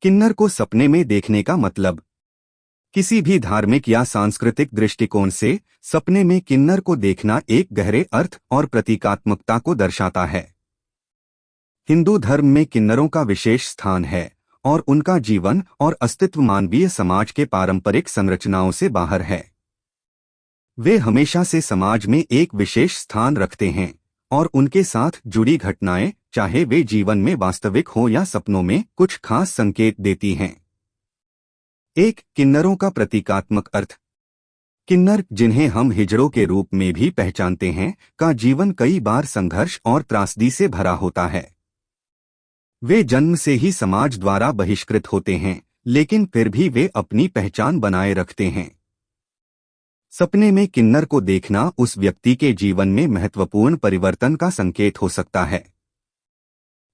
किन्नर को सपने में देखने का मतलब। किसी भी धार्मिक या सांस्कृतिक दृष्टिकोण से सपने में किन्नर को देखना एक गहरे अर्थ और प्रतीकात्मकता को दर्शाता है। हिंदू धर्म में किन्नरों का विशेष स्थान है और उनका जीवन और अस्तित्व मानवीय समाज के पारंपरिक संरचनाओं से बाहर है। वे हमेशा से समाज में एक विशेष स्थान रखते हैं और उनके साथ जुड़ी घटनाएं, चाहे वे जीवन में वास्तविक हों या सपनों में, कुछ खास संकेत देती हैं। एक, किन्नरों का प्रतीकात्मक अर्थ। किन्नर, जिन्हें हम हिजड़ों के रूप में भी पहचानते हैं, का जीवन कई बार संघर्ष और त्रासदी से भरा होता है। वे जन्म से ही समाज द्वारा बहिष्कृत होते हैं, लेकिन फिर भी वे अपनी पहचान बनाए रखते हैं। सपने में किन्नर को देखना उस व्यक्ति के जीवन में महत्वपूर्ण परिवर्तन का संकेत हो सकता है।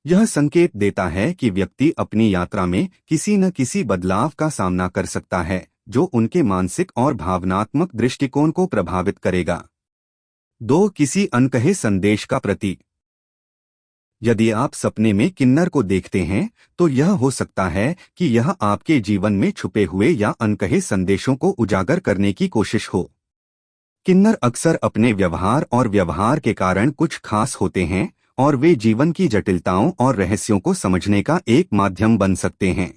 यह संकेत देता है कि व्यक्ति अपनी यात्रा में किसी न किसी बदलाव का सामना कर सकता है, जो उनके मानसिक और भावनात्मक दृष्टिकोण को प्रभावित करेगा। 2, किसी अनकहे संदेश का प्रतीक। यदि आप सपने में किन्नर को देखते हैं, तो यह हो सकता है कि यह आपके जीवन में छुपे हुए या अनकहे संदेशों को उजागर करने की कोशिश हो। किन्नर अक्सर अपने व्यवहार और व्यवहार के कारण कुछ खास होते हैं और वे जीवन की जटिलताओं और रहस्यों को समझने का एक माध्यम बन सकते हैं।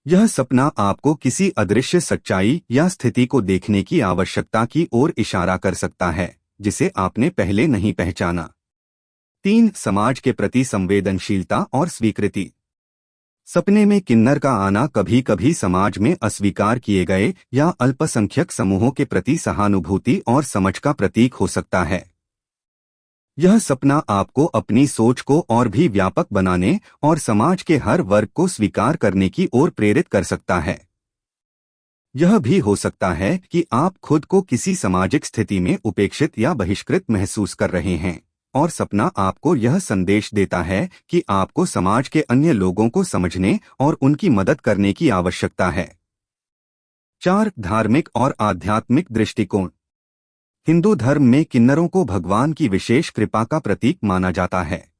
यह सपना आपको किसी अदृश्य सच्चाई या स्थिति को देखने की आवश्यकता की ओर इशारा कर सकता है, जिसे आपने पहले नहीं पहचाना। 3, समाज के प्रति संवेदनशीलता और स्वीकृति। सपने में किन्नर का आना कभी कभी समाज में अस्वीकार किए गए या अल्पसंख्यक समूहों के प्रति सहानुभूति और समझ का प्रतीक हो सकता है। यह सपना आपको अपनी सोच को और भी व्यापक बनाने और समाज के हर वर्ग को स्वीकार करने की ओर प्रेरित कर सकता है। यह भी हो सकता है कि आप खुद को किसी सामाजिक स्थिति में उपेक्षित या बहिष्कृत महसूस कर रहे हैं, और सपना आपको यह संदेश देता है कि आपको समाज के अन्य लोगों को समझने और उनकी मदद करने की आवश्यकता है। 4, धार्मिक और आध्यात्मिक दृष्टिकोण। हिंदू धर्म में किन्नरों को भगवान की विशेष कृपा का प्रतीक माना जाता है।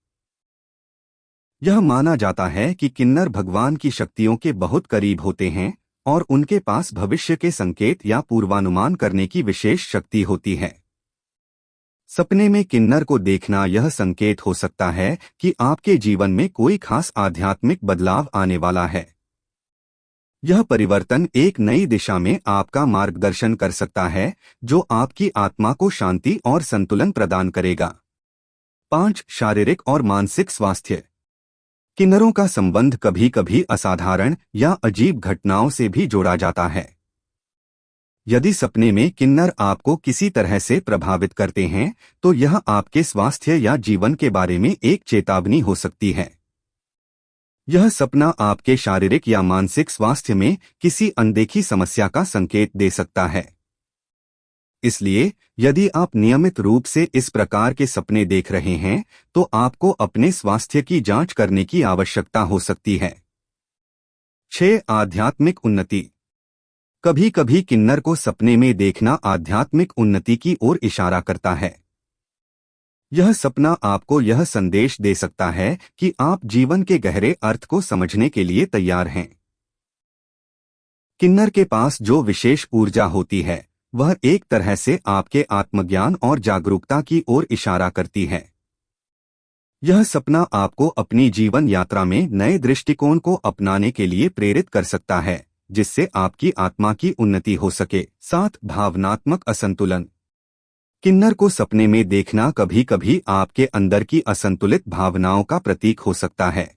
यह माना जाता है कि किन्नर भगवान की शक्तियों के बहुत करीब होते हैं और उनके पास भविष्य के संकेत या पूर्वानुमान करने की विशेष शक्ति होती है। सपने में किन्नर को देखना यह संकेत हो सकता है कि आपके जीवन में कोई खास आध्यात्मिक बदलाव आने वाला है। यह परिवर्तन एक नई दिशा में आपका मार्गदर्शन कर सकता है, जो आपकी आत्मा को शांति और संतुलन प्रदान करेगा। 5, शारीरिक और मानसिक स्वास्थ्य। किन्नरों का संबंध कभी कभी असाधारण या अजीब घटनाओं से भी जोड़ा जाता है। यदि सपने में किन्नर आपको किसी तरह से प्रभावित करते हैं, तो यह आपके स्वास्थ्य या जीवन के बारे में एक चेतावनी हो सकती है। यह सपना आपके शारीरिक या मानसिक स्वास्थ्य में किसी अनदेखी समस्या का संकेत दे सकता है। इसलिए यदि आप नियमित रूप से इस प्रकार के सपने देख रहे हैं, तो आपको अपने स्वास्थ्य की जांच करने की आवश्यकता हो सकती है। 6, आध्यात्मिक उन्नति। कभी कभी किन्नर को सपने में देखना आध्यात्मिक उन्नति की ओर इशारा करता है। यह सपना आपको यह संदेश दे सकता है कि आप जीवन के गहरे अर्थ को समझने के लिए तैयार हैं। किन्नर के पास जो विशेष ऊर्जा होती है, वह एक तरह से आपके आत्मज्ञान और जागरूकता की ओर इशारा करती है। यह सपना आपको अपनी जीवन यात्रा में नए दृष्टिकोण को अपनाने के लिए प्रेरित कर सकता है, जिससे आपकी आत्मा की उन्नति हो सके। 7, भावनात्मक असंतुलन। किन्नर को सपने में देखना कभी कभी आपके अंदर की असंतुलित भावनाओं का प्रतीक हो सकता है।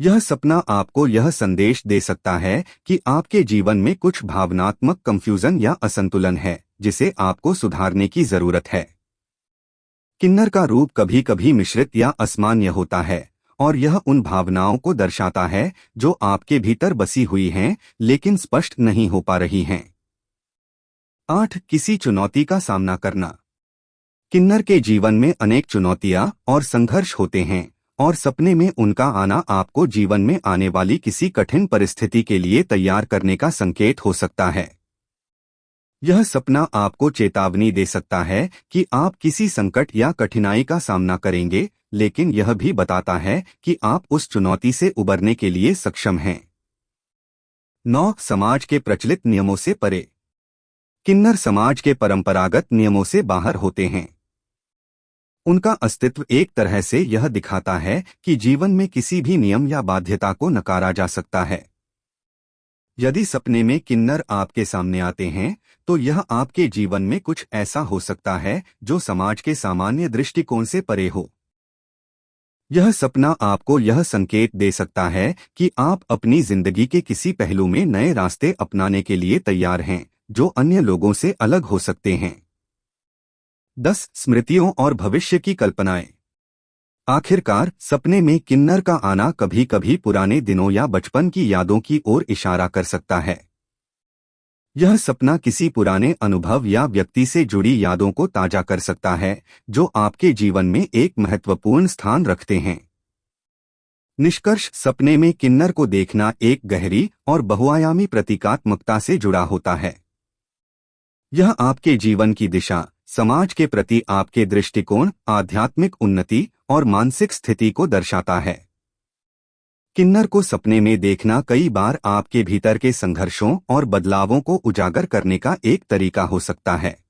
यह सपना आपको यह संदेश दे सकता है कि आपके जीवन में कुछ भावनात्मक कंफ्यूजन या असंतुलन है, जिसे आपको सुधारने की जरूरत है। किन्नर का रूप कभी कभी मिश्रित या असामान्य होता है, और यह उन भावनाओं को दर्शाता है जो आपके भीतर बसी हुई हैं, लेकिन स्पष्ट नहीं हो पा रही हैं। 8, किसी चुनौती का सामना करना। किन्नर के जीवन में अनेक चुनौतियां और संघर्ष होते हैं, और सपने में उनका आना आपको जीवन में आने वाली किसी कठिन परिस्थिति के लिए तैयार करने का संकेत हो सकता है। यह सपना आपको चेतावनी दे सकता है कि आप किसी संकट या कठिनाई का सामना करेंगे, लेकिन यह भी बताता है कि आप उस चुनौती से उबरने के लिए सक्षम हैं। 9. समाज के प्रचलित नियमों से परे। किन्नर समाज के परंपरागत नियमों से बाहर होते हैं। उनका अस्तित्व एक तरह से यह दिखाता है कि जीवन में किसी भी नियम या बाध्यता को नकारा जा सकता है। यदि सपने में किन्नर आपके सामने आते हैं, तो यह आपके जीवन में कुछ ऐसा हो सकता है जो समाज के सामान्य दृष्टिकोण से परे हो। यह सपना आपको यह संकेत दे सकता है कि आप अपनी जिंदगी के किसी पहलू में नए रास्ते अपनाने के लिए तैयार हैं, जो अन्य लोगों से अलग हो सकते हैं। 10. स्मृतियों और भविष्य की कल्पनाएं। आखिरकार, सपने में किन्नर का आना कभी कभी पुराने दिनों या बचपन की यादों की ओर इशारा कर सकता है। यह सपना किसी पुराने अनुभव या व्यक्ति से जुड़ी यादों को ताजा कर सकता है, जो आपके जीवन में एक महत्वपूर्ण स्थान रखते हैं। निष्कर्ष, सपने में किन्नर को देखना एक गहरी और बहुआयामी प्रतीकात्मकता से जुड़ा होता है। यह आपके जीवन की दिशा, समाज के प्रति आपके दृष्टिकोण, आध्यात्मिक उन्नति और मानसिक स्थिति को दर्शाता है। किन्नर को सपने में देखना कई बार आपके भीतर के संघर्षों और बदलावों को उजागर करने का एक तरीका हो सकता है।